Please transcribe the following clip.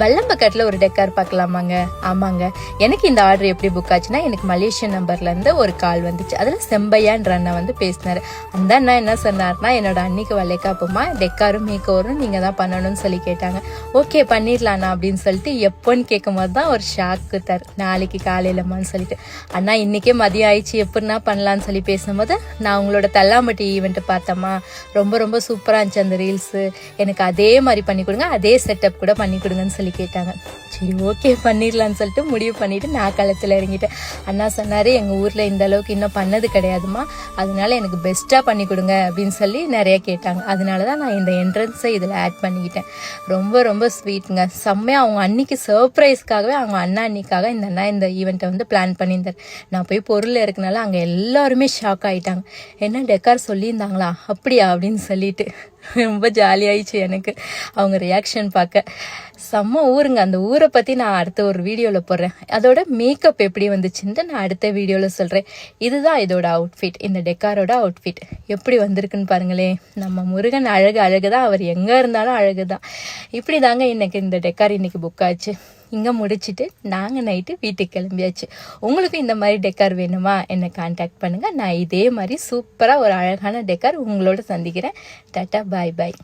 வல்லம்பக்கட்டில் ஒரு டெக்கார் பார்க்கலாமாங்க? ஆமாங்க, எனக்கு இந்த ஆர்டர் எப்படி புக் ஆச்சுன்னா, எனக்கு மலேசியன் நம்பர்லேருந்து ஒரு கால் வந்துச்சு. அதில் செம்பையான்ற அண்ணன் வந்து பேசினார். அந்த அண்ணா என்ன சொன்னார்னா, என்னோட அன்னிக்கு வளைக்காப்புமா டெக்காரும் மேக்கோரும் நீங்கள் தான் பண்ணணும்னு சொல்லி கேட்டாங்க. ஓகே பண்ணிடலாண்ணா அப்படின்னு சொல்லிட்டு எப்போன்னு கேட்கும் போது தான் ஒரு ஷாக்கு தர், நாளைக்கு காலையிலம்மான்னு சொல்லிட்டு. அண்ணா இன்னைக்கே மதியம் ஆயிடுச்சு, எப்படின்னா பண்ணலான்னு சொல்லி பேசும்போது, நான் உங்களோட தல்லாம்பட்டி ஈவெண்ட்டு பார்த்தம்மா, ரொம்ப ரொம்ப சூப்பராக இருந்துச்சு அந்த ரீல்ஸு, எனக்கு அதே மாதிரி பண்ணி கொடுங்க, அதே செட்டப் கூட பண்ணி கொடுங்கன்னு சொல்லி கேட்டாங்க. சரி ஓகே பண்ணிடலான்னு சொல்லிட்டு முடிவு பண்ணிட்டு நான் களத்தில் இறங்கிட்டேன். அண்ணா சொன்னார், எங்கள் ஊரில் இந்த அளவுக்கு இன்னும் பண்ணது கிடையாதுமா, அதனால எனக்கு பெஸ்ட்டாக பண்ணி கொடுங்க அப்படின்னு சொல்லி நிறைய கேட்டாங்க. அதனால தான் நான் இந்த என்ட்ரன்ஸை இதில் ஆட் பண்ணிக்கிட்டேன். ரொம்ப ரொம்ப ஸ்வீட்டுங்க, செம்மையாக. அவங்க அன்னைக்கு சர்ப்ரைஸ்க்காகவே அவங்க அண்ணா அன்னிக்காக இந்த அண்ணா இந்த ஈவெண்ட்டை வந்து பிளான் பண்ணியிருந்தார். நான் போய் பொருள் இருக்கனால அங்கே எல்லாருமே ஷாக் ஆகிட்டாங்க. என்ன டெக்கார் சொல்லியிருந்தாங்களா அப்படியா அப்படின்னு சொல்லிட்டு ரொம்ப ஜாலியாயிடுச்சு எனக்கு அவங்க ரியாக்ஷன் பார்க்க. செம்ம ஊருங்க. அந்த ஊரை பற்றி நான் அடுத்த ஒரு வீடியோவில் போடுறேன். அதோட மேக்கப் எப்படி வந்துச்சுன்ட்டு நான் அடுத்த வீடியோவில் சொல்கிறேன். இதுதான் இதோட அவுட்ஃபிட், இந்த டெக்காரோட அவுட்ஃபிட் எப்படி வந்திருக்குன்னு பாருங்களேன். நம்ம முருகன் அழகு தான், அவர் எங்கே இருந்தாலும் அழகு தான். இப்படி தாங்க இன்னைக்கு இந்த டெக்கார் இன்னைக்கு புக் ஆச்சு. இங்கே முடிச்சுட்டு நாங்கள் நைட்டு வீட்டுக்கு கிளம்பியாச்சு. உங்களுக்கு இந்த மாதிரி டெக்கார் வேணுமா, என்னை கான்டாக்ட் பண்ணுங்கள். நான் இதே மாதிரி சூப்பராக ஒரு அழகான டெக்கார் உங்களோட சந்திக்கிறேன். டாட்டா பாய் பாய்.